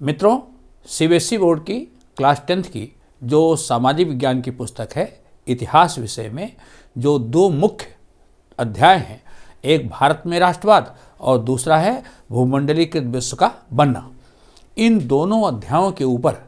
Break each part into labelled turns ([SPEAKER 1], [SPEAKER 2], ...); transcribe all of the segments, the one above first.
[SPEAKER 1] मित्रों, CBSE board की class 10th की जो सामाजिक विज्ञान की पुस्तक है, इतिहास विषय में जो दो मुख्य अध्याय हैं, एक भारत में राष्ट्रवाद और दूसरा है भूमंडलीकृत विश्व का बनना। इन दोनों अध्यायों के ऊपर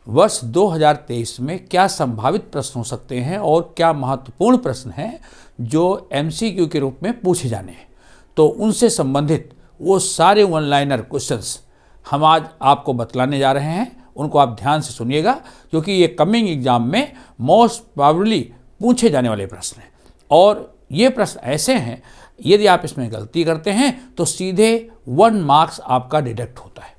[SPEAKER 1] वर्ष 2023 में क्या संभावित प्रश्न हो सकते हैं और क्या महत्वपूर्ण प्रश्न हैं जो एमसीक्यू के रूप में पूछे जाने हैं, तो उनसे संबंधित वो सारे वन लाइनर क्वेश्चंस हम आज आपको बतलाने जा रहे हैं। उनको आप ध्यान से सुनिएगा क्योंकि ये कमिंग एग्जाम में मोस्ट प्रोबेबली पूछे जाने वाले प्रश्न हैं और ये प्रश्न ऐसे हैं, यदि आप इसमें गलती करते हैं तो सीधे 1 मार्क्स आपका डिडक्ट होता है।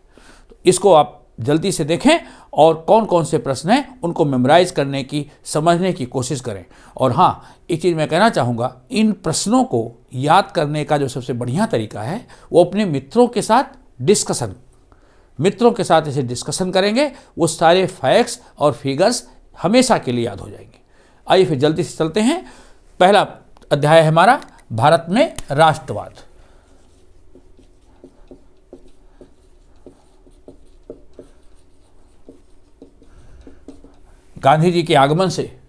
[SPEAKER 1] तो इसको आप जल्दी से देखें और कौन कौन से प्रश्न हैं उनको मेमोराइज करने की, समझने की कोशिश करें। और हाँ, एक चीज़ मैं कहना चाहूँगा, इन प्रश्नों को याद करने का जो सबसे बढ़िया तरीका है वो अपने मित्रों के साथ डिस्कशन, मित्रों के साथ इसे डिस्कशन करेंगे, वो सारे फैक्ट्स और फिगर्स हमेशा के लिए याद हो जाएंगे। आइए फिर जल्दी से चलते हैं। पहला अध्याय है हमारा भारत में राष्ट्रवाद। गांधी जी के आगमन से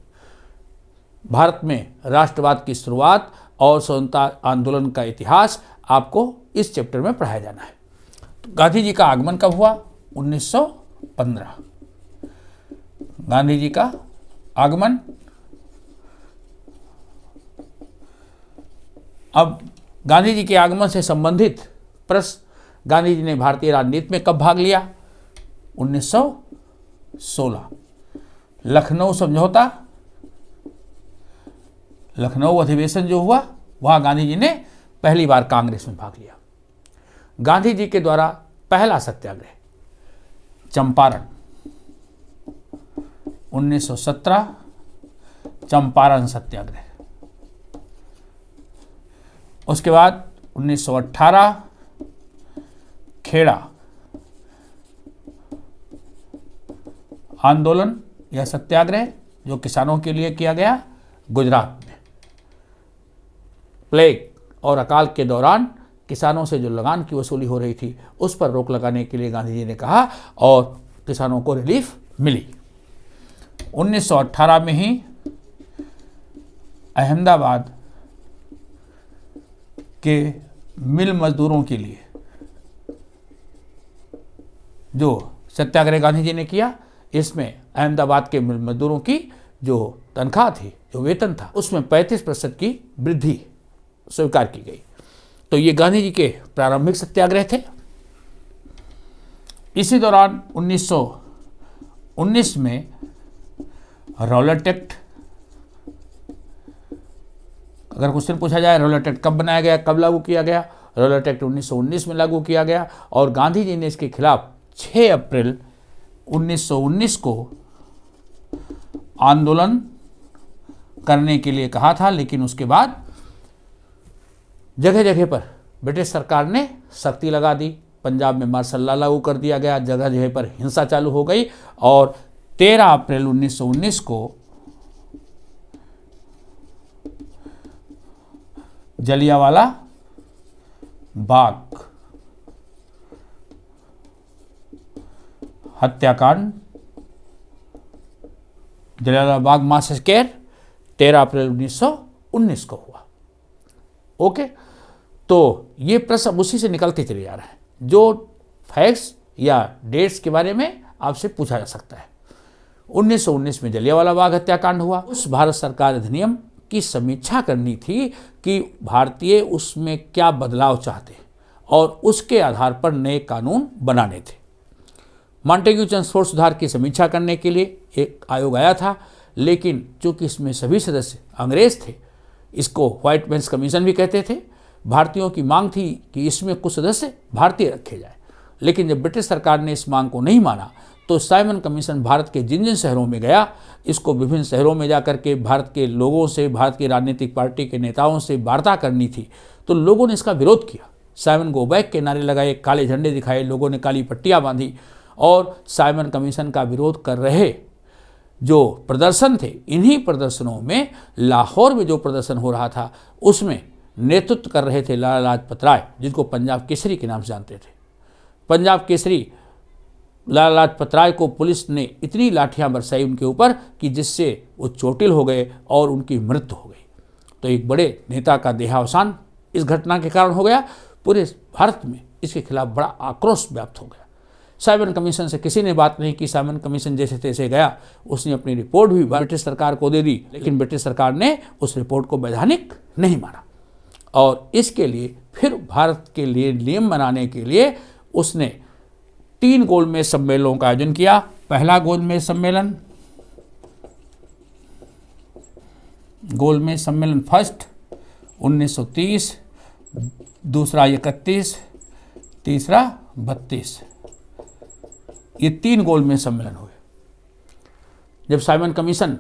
[SPEAKER 1] भारत में राष्ट्रवाद की शुरुआत और स्वतंत्रता आंदोलन का इतिहास आपको इस चैप्टर में पढ़ाया जाना है। तो गांधी जी का आगमन कब हुआ? 1915। गांधी जी का आगमन। अब गांधी जी के आगमन से संबंधित प्रश्न, गांधी जी ने भारतीय राजनीति में कब भाग लिया? 1916। लखनऊ समझौता, लखनऊ अधिवेशन जो हुआ, वहां गांधी जी ने पहली बार कांग्रेस में भाग लिया। गांधी जी के द्वारा पहला सत्याग्रह चंपारण, 1917 चंपारण सत्याग्रह। उसके बाद 1918 खेड़ा आंदोलन या सत्याग्रह जो किसानों के लिए किया गया गुजरात में। प्लेग और अकाल के दौरान किसानों से जो लगान की वसूली हो रही थी उस पर रोक लगाने के लिए गांधी जी ने कहा और किसानों को रिलीफ मिली। 1918 में ही अहमदाबाद के मिल मजदूरों के लिए जो सत्याग्रह गांधी जी ने किया, इसमें अहमदाबाद के मिल मजदूरों की जो तनख्वाह थी, जो वेतन था, उसमें 35% की वृद्धि स्वीकार की गई। तो ये गांधी जी के प्रारंभिक सत्याग्रह थे। इसी दौरान 1919 में रॉलेट एक्ट, अगर क्वेश्चन पूछा जाए रॉलेट एक्ट कब बनाया गया, कब लागू किया गया? रॉलेट एक्ट 1919 में लागू किया गया और गांधी जी ने इसके खिलाफ 6 अप्रैल 1919 को आंदोलन करने के लिए कहा था, लेकिन उसके बाद जगह जगह पर ब्रिटिश सरकार ने सख्ती लगा दी। पंजाब में मार्शल लॉ लागू कर दिया गया, जगह जगह पर हिंसा चालू हो गई और 13 अप्रैल 1919 को जलियांवाला बाग हत्याकांड, जलियांवाला बाग मैसेकर 13 अप्रैल 1919 को हुआ। ओके, तो ये प्रश्न उसी से निकलते चले जा रहे हैं जो फैक्ट्स या डेट्स के बारे में आपसे पूछा जा सकता है। 1919 में जलियांवाला बाग हत्याकांड हुआ। उस भारत सरकार अधिनियम की समीक्षा करनी थी कि भारतीय उसमें क्या बदलाव चाहते और उसके आधार पर नए कानून बनाने थे। मॉन्टेग्यू चेम्सफोर्ड सुधार की समीक्षा करने के लिए एक आयोग आया था, लेकिन चूंकि इसमें सभी सदस्य अंग्रेज थे, इसको व्हाइट मैन्स कमीशन भी कहते थे। भारतीयों की मांग थी कि इसमें कुछ सदस्य भारतीय रखे जाए, लेकिन जब ब्रिटिश सरकार ने इस मांग को नहीं माना तो साइमन कमीशन भारत के जिन जिन शहरों में गया, इसको विभिन्न शहरों में जाकर के भारत के लोगों से, भारत की राजनीतिक पार्टी के नेताओं से वार्ता करनी थी, तो लोगों ने इसका विरोध किया। साइमन गो बैक के नारे लगाए, काले झंडे दिखाए, लोगों ने काली पट्टियाँ बांधी और साइमन कमीशन का विरोध कर रहे जो प्रदर्शन थे, इन्हीं प्रदर्शनों में लाहौर में जो प्रदर्शन हो रहा था उसमें नेतृत्व कर रहे थे लाला लाजपत राय, जिनको पंजाब केसरी के नाम से जानते थे। पंजाब केसरी लाला लाजपत राय को पुलिस ने इतनी लाठियां बरसाई उनके ऊपर कि जिससे वो चोटिल हो गए और उनकी मृत्यु हो गई। तो एक बड़े नेता का देहावसान इस घटना के कारण हो गया। पूरे भारत में इसके खिलाफ बड़ा आक्रोश व्याप्त हो गया। साइमन कमीशन से किसी ने बात नहीं की। साइमन कमीशन जैसे तैसे गया, उसने अपनी रिपोर्ट भी ब्रिटिश सरकार को दे दी, लेकिन ब्रिटिश सरकार ने उस रिपोर्ट को वैधानिक नहीं माना और इसके लिए फिर भारत के लिए नियम बनाने के लिए उसने 3 गोलमेज सम्मेलनों का आयोजन किया। पहला गोलमेज सम्मेलन फर्स्ट 1930, दूसरा 31, तीसरा 32, ये 3 गोलमेज सम्मेलन हुए। जब साइमन कमीशन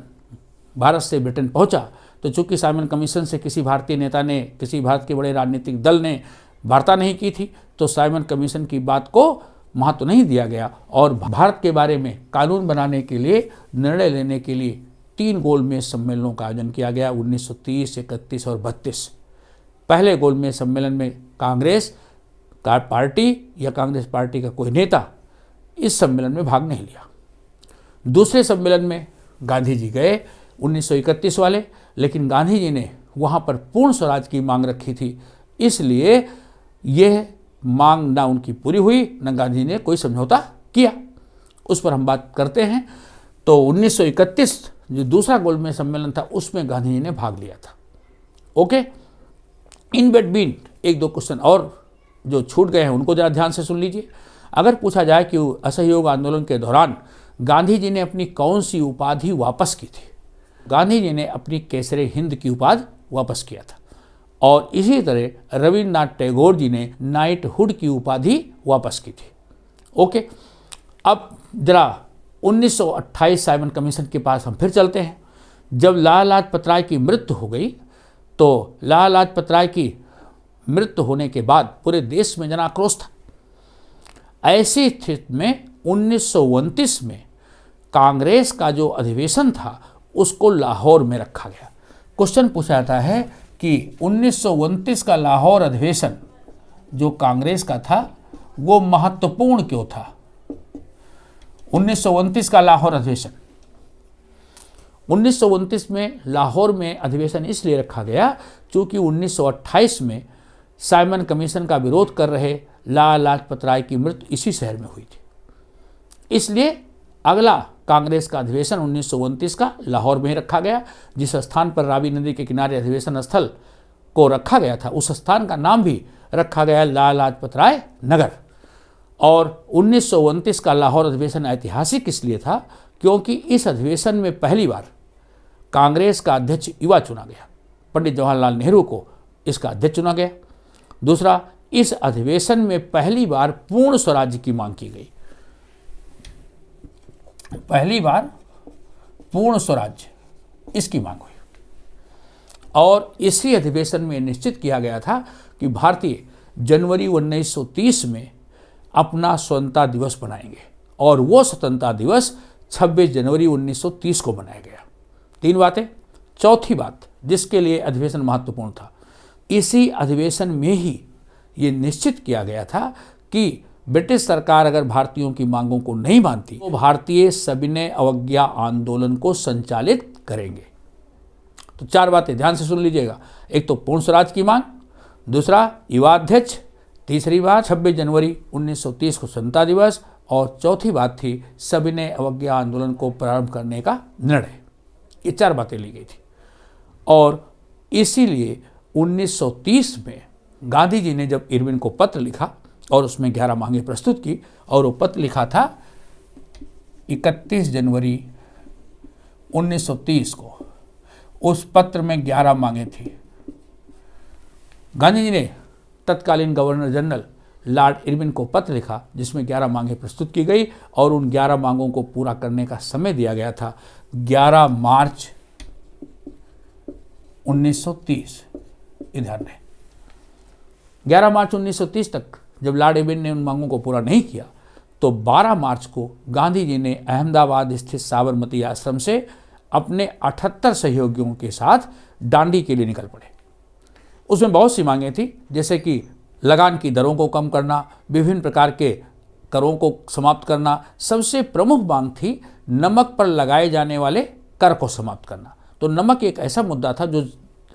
[SPEAKER 1] भारत से ब्रिटेन पहुंचा तो चूंकि साइमन कमीशन से किसी भारतीय नेता ने, किसी भारत के बड़े राजनीतिक दल ने वार्ता नहीं की थी, तो साइमन कमीशन की बात को महत्व नहीं दिया गया और भारत के बारे में कानून बनाने के लिए, निर्णय लेने के लिए 3 गोलमेज सम्मेलनों का आयोजन किया गया 1930, 31 और 32। पहले गोलमेज सम्मेलन में कांग्रेस का पार्टी या कांग्रेस पार्टी का कोई नेता इस सम्मेलन में भाग नहीं लिया। दूसरे सम्मेलन में गांधी जी गए 1931 वाले, लेकिन गांधी जी ने वहाँ पर पूर्ण स्वराज की मांग रखी थी, इसलिए यह मांग ना उनकी पूरी हुई, न गांधी जी ने कोई समझौता किया। उस पर हम बात करते हैं। तो 1931 जो दूसरा गोलमेज सम्मेलन था उसमें गांधी जी ने भाग लिया था। ओके, इन बिटवीन 1-2 क्वेश्चन और जो छूट गए हैं उनको जरा ध्यान से सुन लीजिए। अगर पूछा जाए कि असहयोग आंदोलन के दौरान गांधी जी ने अपनी कौन सी उपाधि वापस की थी, गांधी जी ने अपनी केसरे हिंद की उपाधि वापस किया था और इसी तरह रविन्द्रनाथ टैगोर जी ने नाइटहुड की उपाधि वापस की थी। ओके, अब जरा 1928 साइमन कमीशन के पास हम फिर चलते हैं। जब लाला लाजपत राय की मृत्यु हो गई तो लाला लाजपत राय की मृत्यु होने के बाद पूरे देश में जन आक्रोश था। ऐसी स्थिति में 1929 में कांग्रेस का जो अधिवेशन था उसको लाहौर में रखा गया। क्वेश्चन पूछा जाता है कि 1929 का लाहौर अधिवेशन जो कांग्रेस का था वो महत्वपूर्ण क्यों था? 1929 का लाहौर अधिवेशन, 1929 में लाहौर में अधिवेशन इसलिए रखा गया क्योंकि 1928 में साइमन कमीशन का विरोध कर रहे लाला लाजपत राय की मृत्यु इसी शहर में हुई थी। इसलिए अगला कांग्रेस का अधिवेशन 1929 का लाहौर में ही रखा गया। जिस स्थान पर रावी नदी के किनारे अधिवेशन स्थल को रखा गया था उस स्थान का नाम भी रखा गया लाला लाजपत राय नगर। और 1929 का लाहौर अधिवेशन ऐतिहासिक इसलिए था क्योंकि इस अधिवेशन में पहली बार कांग्रेस का अध्यक्ष युवा चुना गया। पंडित जवाहरलाल नेहरू को इसका अध्यक्ष चुना गया। दूसरा, इस अधिवेशन में पहली बार पूर्ण स्वराज्य की मांग की गई। पहली बार पूर्ण स्वराज्य इसकी मांग हुई और इसी अधिवेशन में निश्चित किया गया था कि भारतीय जनवरी 1930 में अपना स्वतंत्रता दिवस मनाएंगे और वो स्वतंत्रता दिवस 26 जनवरी 1930 को मनाया गया। 3 बातें। चौथी बात जिसके लिए अधिवेशन महत्वपूर्ण था, इसी अधिवेशन में ही ये निश्चित किया गया था कि ब्रिटिश सरकार अगर भारतीयों की मांगों को नहीं मानती तो भारतीय सविनय अवज्ञा आंदोलन को संचालित करेंगे। तो 4 बातें ध्यान से सुन लीजिएगा। एक तो पूर्ण स्वराज की मांग, दूसरा युवा अध्यक्ष, तीसरी बात 26 जनवरी 1930 को स्वतंत्रता दिवस और चौथी बात थी सविनय अवज्ञा आंदोलन को प्रारंभ करने का निर्णय। ये 4 बातें ली गई थी और इसीलिए 1930 में गांधी जी ने जब इरविन को पत्र लिखा और उसमें 11 मांगे प्रस्तुत की और वो पत्र लिखा था 31 जनवरी 1930 को। उस पत्र में 11 मांगे थी। गांधी जी ने तत्कालीन गवर्नर जनरल लॉर्ड इरविन को पत्र लिखा जिसमें 11 मांगे प्रस्तुत की गई और उन 11 मांगों को पूरा करने का समय दिया गया था 11 मार्च 1930। ध्यान दें, 11 मार्च 1930 तक जब लॉर्ड इरविन ने उन मांगों को पूरा नहीं किया तो 12 मार्च को गांधी जी ने अहमदाबाद स्थित साबरमती आश्रम से अपने 78 सहयोगियों के साथ दांडी के लिए निकल पड़े। उसमें बहुत सी मांगें थी, जैसे कि लगान की दरों को कम करना, विभिन्न प्रकार के करों को समाप्त करना, सबसे प्रमुख मांग थी नमक पर लगाए जाने वाले कर को समाप्त करना। तो नमक एक ऐसा मुद्दा था जो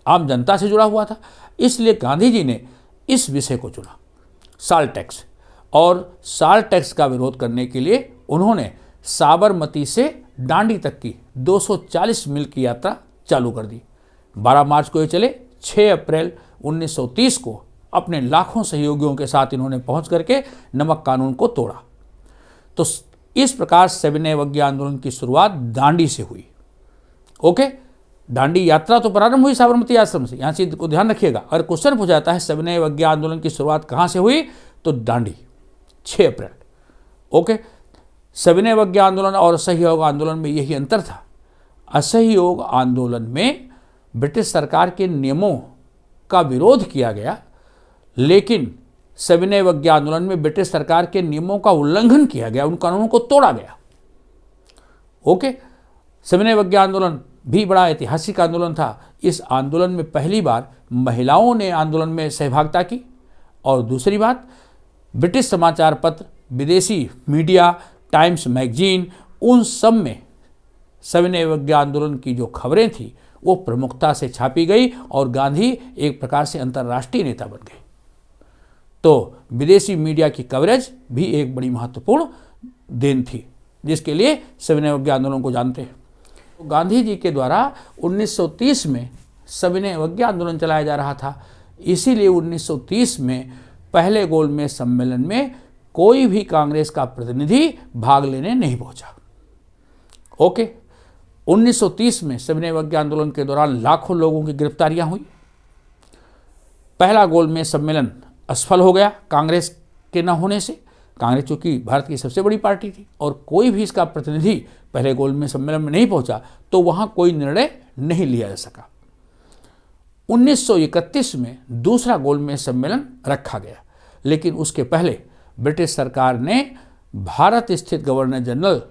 [SPEAKER 1] आम जनता से जुड़ा हुआ था, इसलिए गांधी जी ने इस विषय को चुना, साल्ट टैक्स। और साल्ट टैक्स का विरोध करने के लिए उन्होंने साबरमती से दांडी तक की 240 मील की यात्रा चालू कर दी। 12 मार्च को ये चले। 6 अप्रैल 1930 को अपने लाखों सहयोगियों के साथ इन्होंने पहुंच करके नमक कानून को तोड़ा। तो इस प्रकार सविनय अवज्ञा आंदोलन की शुरुआत दांडी से हुई। ओके, दांडी यात्रा तो प्रारंभ हुई साबरमती आश्रम से, यहाँ चीज को ध्यान रखिएगा। अगर क्वेश्चन पूछा जाता है सविनय अवज्ञा आंदोलन की शुरुआत कहाँ से हुई, तो दांडी, 6 अप्रैल। ओके, सविनय अवज्ञा आंदोलन और असहयोग आंदोलन में यही अंतर था। असहयोग आंदोलन में ब्रिटिश सरकार के नियमों का विरोध किया गया, लेकिन सविनय अवज्ञा आंदोलन में ब्रिटिश सरकार के नियमों का उल्लंघन किया गया, उन कानूनों को तोड़ा गया। ओके, सविनय अवज्ञा आंदोलन भी बड़ा ऐतिहासिक आंदोलन था। इस आंदोलन में पहली बार महिलाओं ने आंदोलन में सहभागिता की, और दूसरी बात, ब्रिटिश समाचार पत्र, विदेशी मीडिया, टाइम्स मैगजीन, उन सब में सविनय अवज्ञा आंदोलन की जो खबरें थी वो प्रमुखता से छापी गई, और गांधी एक प्रकार से अंतर्राष्ट्रीय नेता बन गए। तो विदेशी मीडिया की कवरेज भी एक बड़ी महत्वपूर्ण देन थी, जिसके लिए सविनय अवज्ञा आंदोलन को जानते हैं। तो गांधी जी के द्वारा 1930 में सविनय अवज्ञा आंदोलन चलाया जा रहा था, इसीलिए 1930 में पहले गोलमेज सम्मेलन में कोई भी कांग्रेस का प्रतिनिधि भाग लेने नहीं पहुंचा। ओके, 1930 में सविनय अवज्ञा आंदोलन के दौरान लाखों लोगों की गिरफ्तारियां हुई। पहला गोलमेज सम्मेलन असफल हो गया कांग्रेस के न होने से। कांग्रेस चूंकि भारत की सबसे बड़ी पार्टी थी और कोई भी इसका प्रतिनिधि पहले गोलमेज सम्मेलन में नहीं पहुंचा, तो वहां कोई निर्णय नहीं लिया जा सका। 1931 में दूसरा गोलमेज सम्मेलन रखा गया, लेकिन उसके पहले ब्रिटिश सरकार ने भारत स्थित गवर्नर जनरल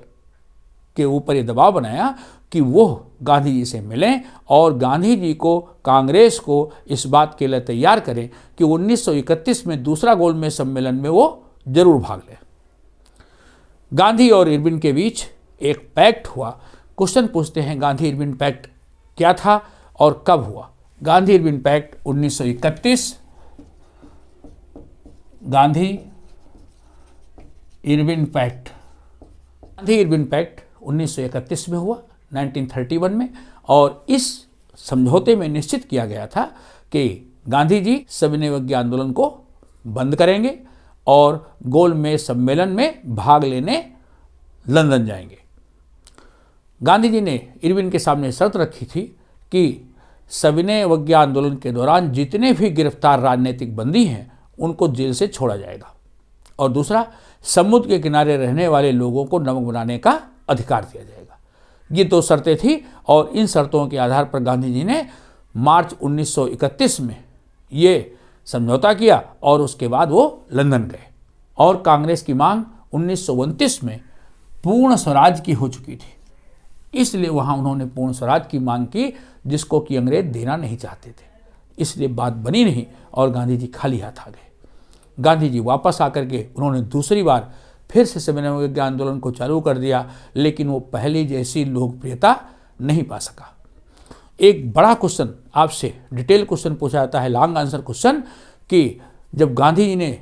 [SPEAKER 1] के ऊपर ये दबाव बनाया कि वो गांधी जी से मिलें और गांधी जी को, कांग्रेस को इस बात के लिए तैयार करें कि 1931 में दूसरा गोलमेज सम्मेलन में वो जरूर भाग लें। गांधी और इरविन के बीच एक पैक्ट हुआ। क्वेश्चन पूछते हैं गांधी इरविन पैक्ट क्या था और कब हुआ। Gandhi Irwin pact 1931, Gandhi Irwin pact 1931 में हुआ, 1931 में। और इस समझौते में निश्चित किया गया था कि गांधी जी सविनय अवज्ञा आंदोलन को बंद करेंगे और गोलमेज सम्मेलन में भाग लेने लंदन जाएंगे। गांधी जी ने इरविन के सामने शर्त रखी थी कि सविनय अवज्ञा आंदोलन के दौरान जितने भी गिरफ्तार राजनीतिक बंदी हैं उनको जेल से छोड़ा जाएगा, और दूसरा, समुद्र के किनारे रहने वाले लोगों को नमक बनाने का अधिकार दिया जाएगा। ये 2 शर्तें थी, और इन शर्तों के आधार पर गांधी जी ने मार्च 1931 में ये समझौता किया, और उसके बाद वो लंदन गए। और कांग्रेस की मांग 1929 में पूर्ण स्वराज की हो चुकी थी, इसलिए वहाँ उन्होंने पूर्ण स्वराज की मांग की, जिसको कि अंग्रेज देना नहीं चाहते थे। इसलिए बात बनी नहीं और गांधी जी खाली हाथ आ गए। गांधी जी वापस आकर के उन्होंने दूसरी बार फिर से सविनय अवज्ञा आंदोलन को चालू कर दिया, लेकिन वो पहले जैसी लोकप्रियता नहीं पा सका। एक बड़ा क्वेश्चन आपसे, डिटेल क्वेश्चन पूछा जाता है, लॉन्ग आंसर क्वेश्चन, कि जब गांधी जी ने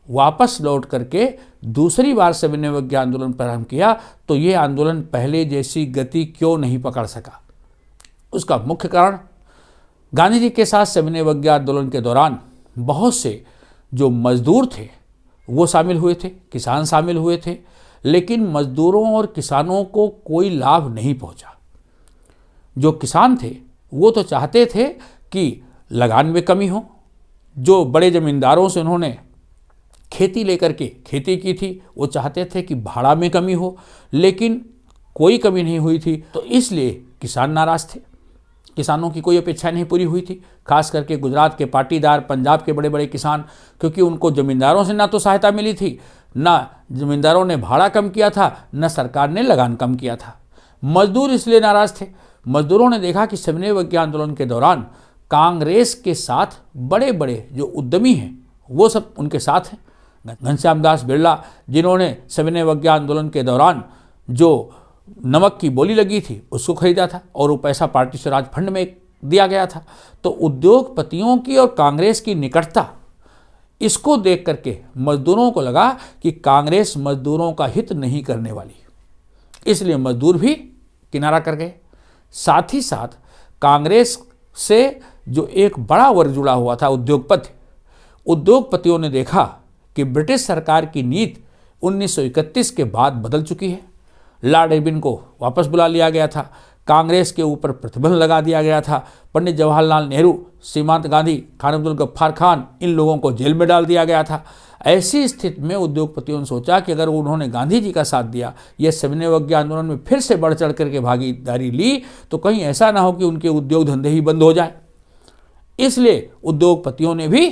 [SPEAKER 1] वापस लौट करके दूसरी बार सविनय अवज्ञा आंदोलन प्रारंभ किया, तो ये आंदोलन पहले जैसी गति क्यों नहीं पकड़ सका। उसका मुख्य कारण, गांधी जी के साथ सविनय अवज्ञा आंदोलन के दौरान बहुत से जो मजदूर थे वो शामिल हुए थे, किसान शामिल हुए थे, लेकिन मजदूरों और किसानों को कोई लाभ नहीं पहुंचा। जो किसान थे वो तो चाहते थे कि लगान में कमी हो, जो बड़े जमींदारों से उन्होंने खेती लेकर के खेती की थी वो चाहते थे कि भाड़ा में कमी हो, लेकिन कोई कमी नहीं हुई थी, तो इसलिए किसान नाराज थे। किसानों की कोई अपेक्षा नहीं पूरी हुई थी, खास करके गुजरात के पाटीदार, पंजाब के बड़े बड़े किसान, क्योंकि उनको ज़मींदारों से ना तो सहायता मिली थी, ना ज़मींदारों ने भाड़ा कम किया था, न सरकार ने लगान कम किया था। मजदूर इसलिए नाराज थे। मजदूरों ने देखा कि सविनय अवज्ञा आंदोलन के दौरान कांग्रेस के साथ बड़े बड़े जो उद्यमी हैं वो सब उनके साथ हैं, घनश्याम दास बिरला, जिन्होंने सविनय अवज्ञा आंदोलन के दौरान जो नमक की बोली लगी थी उसको खरीदा था और वो पैसा पार्टी स्वराज फंड में दिया गया था। तो उद्योगपतियों की और कांग्रेस की निकटता, इसको देख करके मजदूरों को लगा कि कांग्रेस मजदूरों का हित नहीं करने वाली, इसलिए मजदूर भी किनारा कर गए। साथ ही साथ कांग्रेस से जो एक बड़ा वर्ग जुड़ा हुआ था उद्योगपतियों ने देखा कि ब्रिटिश सरकार की नीति 1931 के बाद बदल चुकी है। लॉर्ड इरविन को वापस बुला लिया गया था, कांग्रेस के ऊपर प्रतिबंध लगा दिया गया था, पंडित जवाहरलाल नेहरू, सीमांत गांधी, खान अब्दुल गफ्फार खान, इन लोगों को जेल में डाल दिया गया था। ऐसी स्थिति में उद्योगपतियों ने सोचा कि अगर उन्होंने गांधी जी का साथ दिया, यह सविनय अवज्ञा आंदोलन में फिर से बढ़ चढ़ करके भागीदारी ली, तो कहीं ऐसा ना हो कि उनके उद्योग धंधे ही बंद हो जाए। इसलिए उद्योगपतियों ने भी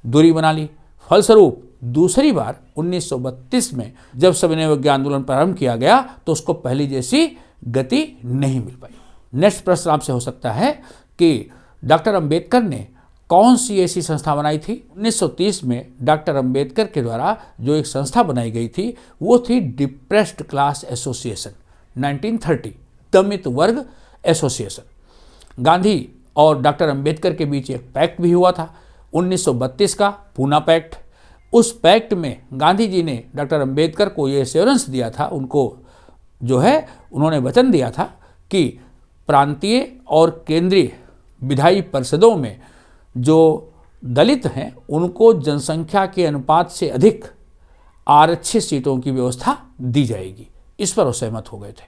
[SPEAKER 1] दूरी बना ली। फलस्वरूप दूसरी बार 1932 में जब सविनय अवज्ञा आंदोलन प्रारंभ किया गया तो उसको पहली जैसी गति नहीं मिल पाई। नेक्स्ट प्रश्न आपसे हो सकता है कि डॉक्टर अंबेडकर ने कौन सी ऐसी संस्था बनाई थी? 1930 में डॉक्टर अंबेडकर के द्वारा जो एक संस्था बनाई गई थी वो थी डिप्रेस्ड क्लास एसोसिएशन, 1930 दमित वर्ग एसोसिएशन। गांधी और डॉक्टर अंबेडकर के बीच एक पैक्ट भी हुआ था, 1932 का पूना पैक्ट। उस पैक्ट में गांधी जी ने डॉक्टर अंबेडकर को ये एश्योरेंस दिया था, उनको जो है उन्होंने वचन दिया था कि प्रांतीय और केंद्रीय विधायी परिषदों में जो दलित हैं उनको जनसंख्या के अनुपात से अधिक आरक्षित सीटों की व्यवस्था दी जाएगी। इस पर वो सहमत हो गए थे।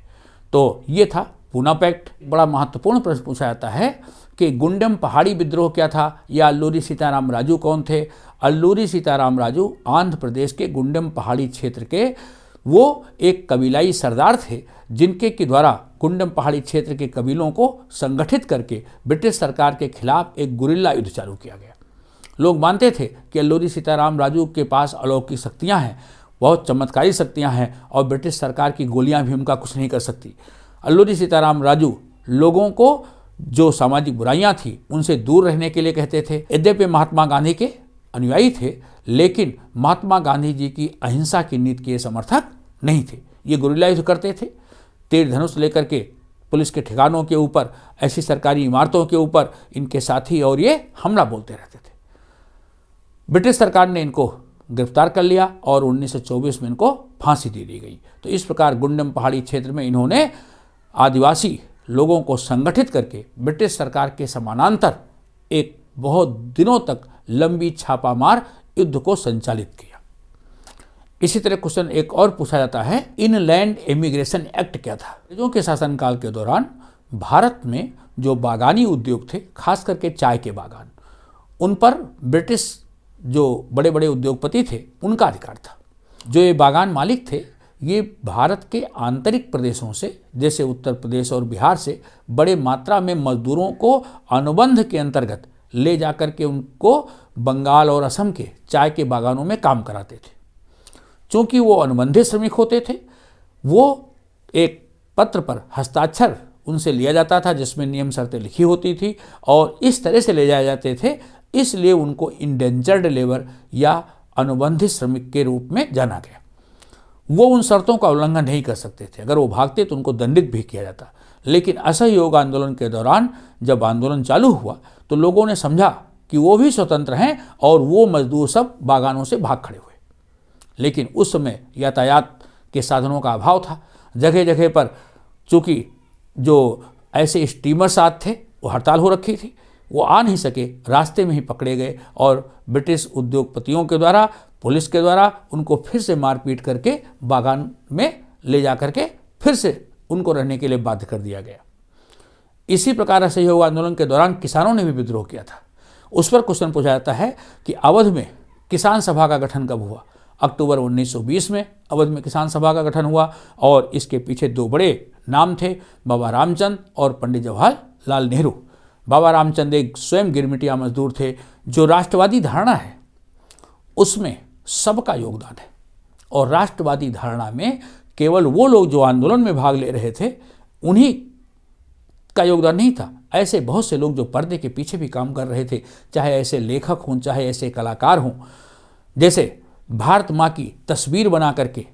[SPEAKER 1] तो ये था पूना पैक्ट। बड़ा महत्वपूर्ण प्रश्न पूछा जाता है कि गुंडम पहाड़ी विद्रोह क्या था या अल्लूरी सीताराम राजू कौन थे? अल्लूरी सीताराम राजू आंध्र प्रदेश के गुंडम पहाड़ी क्षेत्र के वो एक कबीलाई सरदार थे जिनके के द्वारा गुंडम पहाड़ी क्षेत्र के कबीलों को संगठित करके ब्रिटिश सरकार के खिलाफ एक गुरिल्ला युद्ध चालू किया गया। लोग मानते थे कि अल्लूरी सीताराम राजू के पास अलौकिक शक्तियां हैं, बहुत चमत्कारी शक्तियां हैं और ब्रिटिश सरकार की गोलियां भी उनका कुछ नहीं कर सकती। अल्लूरी सीताराम राजू लोगों को जो सामाजिक बुराइयां थी उनसे दूर रहने के लिए कहते थे। यद्यपि महात्मा गांधी के अनुयायी थे लेकिन महात्मा गांधी जी की अहिंसा की नीति के समर्थक नहीं थे। ये गुरिल्ला युद्ध करते थे, तीर धनुष लेकर के पुलिस के ठिकानों के ऊपर, ऐसी सरकारी इमारतों के ऊपर इनके साथी और ये हमला बोलते रहते थे। ब्रिटिश सरकार ने इनको गिरफ्तार कर लिया और 1924 में इनको फांसी दे दी गई। तो इस प्रकार गुंडम पहाड़ी क्षेत्र में इन्होंने आदिवासी लोगों को संगठित करके ब्रिटिश सरकार के समानांतर एक बहुत दिनों तक लंबी छापामार युद्ध को संचालित किया। इसी तरह क्वेश्चन एक और पूछा जाता है, इनलैंड इमिग्रेशन एक्ट क्या था? अंग्रेजों के शासनकाल के दौरान भारत में जो बागानी उद्योग थे, खास करके चाय के बागान, उन पर ब्रिटिश जो बड़े बड़े उद्योगपति थे उनका अधिकार था। जो ये बागान मालिक थे ये भारत के आंतरिक प्रदेशों से जैसे उत्तर प्रदेश और बिहार से बड़े मात्रा में मजदूरों को अनुबंध के अंतर्गत ले जाकर के उनको बंगाल और असम के चाय के बागानों में काम कराते थे। चूँकि वो अनुबंधित श्रमिक होते थे, वो एक पत्र पर हस्ताक्षर उनसे लिया जाता था जिसमें नियम शर्तें लिखी होती थी और इस तरह से ले जाए जाते थे, इसलिए उनको इंडेंजर्ड लेबर या अनुबंधित श्रमिक के रूप में जाना गया। वो उन शर्तों का उल्लंघन नहीं कर सकते थे, अगर वो भागते तो उनको दंडित भी किया जाता। लेकिन असहयोग आंदोलन के दौरान जब आंदोलन चालू हुआ तो लोगों ने समझा कि वो भी स्वतंत्र हैं और वो मजदूर सब बागानों से भाग खड़े हुए। लेकिन उस समय यातायात के साधनों का अभाव था, जगह जगह पर चूँकि जो ऐसे स्टीमर्स आते थे वो हड़ताल हो रखी थी, वो आ नहीं सके, रास्ते में ही पकड़े गए और ब्रिटिश उद्योगपतियों के द्वारा, पुलिस के द्वारा उनको फिर से मारपीट करके बागान में ले जा करके फिर से उनको रहने के लिए बाध्य कर दिया गया। इसी प्रकार असहयोग आंदोलन के दौरान किसानों ने भी विद्रोह किया था। उस पर क्वेश्चन पूछा जाता है कि अवध में किसान सभा का गठन कब हुआ? अक्टूबर 1920 में अवध में किसान सभा का गठन हुआ और इसके पीछे दो बड़े नाम थे, बाबा रामचंद्र और पंडित जवाहरलाल नेहरू। बाबा रामचंद्र एक स्वयं गिरमिटिया मजदूर थे। जो राष्ट्रवादी धारणा है उसमें सबका योगदान है और राष्ट्रवादी धारणा में केवल वो लोग जो आंदोलन में भाग ले रहे थे उन्हीं का योगदान नहीं था। ऐसे बहुत से लोग जो पर्दे के पीछे भी काम कर रहे थे, चाहे ऐसे लेखक हों, चाहे ऐसे कलाकार हों, जैसे भारत माँ की तस्वीर बना करके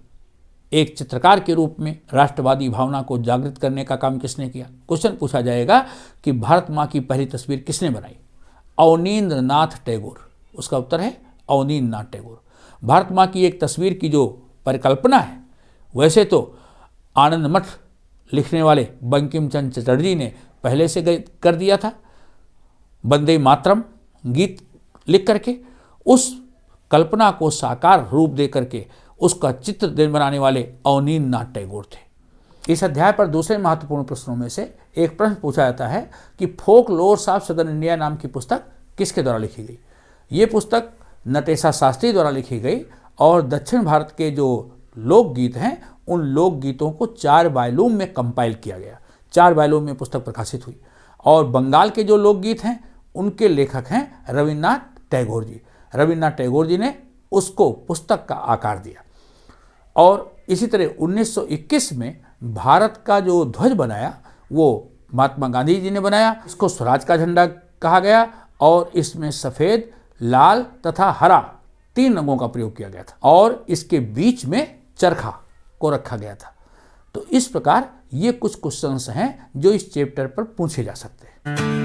[SPEAKER 1] एक चित्रकार के रूप में राष्ट्रवादी भावना को जागृत करने का काम किसने किया? क्वेश्चन पूछा जाएगा कि भारत माँ की पहली तस्वीर किसने बनाई? अवनींद्रनाथ टैगोर। उसका उत्तर है अवनींद्रनाथ टैगोर। भारत माँ की एक तस्वीर की जो परिकल्पना है, वैसे तो आनंद मठ लिखने वाले बंकिम चंद्र चटर्जी ने पहले से कर दिया था, वंदे मातरम गीत लिख करके। उस कल्पना को साकार रूप दे करके उसका चित्र बनाने वाले अवनींद्रनाथ टैगोर थे। इस अध्याय पर दूसरे महत्वपूर्ण प्रश्नों में से एक प्रश्न पूछा जाता है कि फोक लोर्स ऑफ सदर्न इंडिया नाम की पुस्तक किसके द्वारा लिखी गई? ये पुस्तक नटेशा शास्त्री द्वारा लिखी गई और दक्षिण भारत के जो लोकगीत हैं उन लोकगीतों को 4 वॉल्यूम में कंपाइल किया गया। 4 वॉल्यूम में पुस्तक प्रकाशित हुई और बंगाल के जो लोकगीत हैं उनके लेखक हैं रविन्द्रनाथ टैगोर जी। रविन्द्रनाथ टैगोर जी ने उसको पुस्तक का आकार दिया। और इसी तरह 1921 में भारत का जो ध्वज बनाया वो महात्मा गांधी जी ने बनाया। इसको स्वराज का झंडा कहा गया और इसमें सफ़ेद, लाल तथा हरा 3 रंगों का प्रयोग किया गया था और इसके बीच में चरखा को रखा गया था। तो इस प्रकार ये कुछ क्वेश्चंस हैं जो इस चैप्टर पर पूछे जा सकते हैं।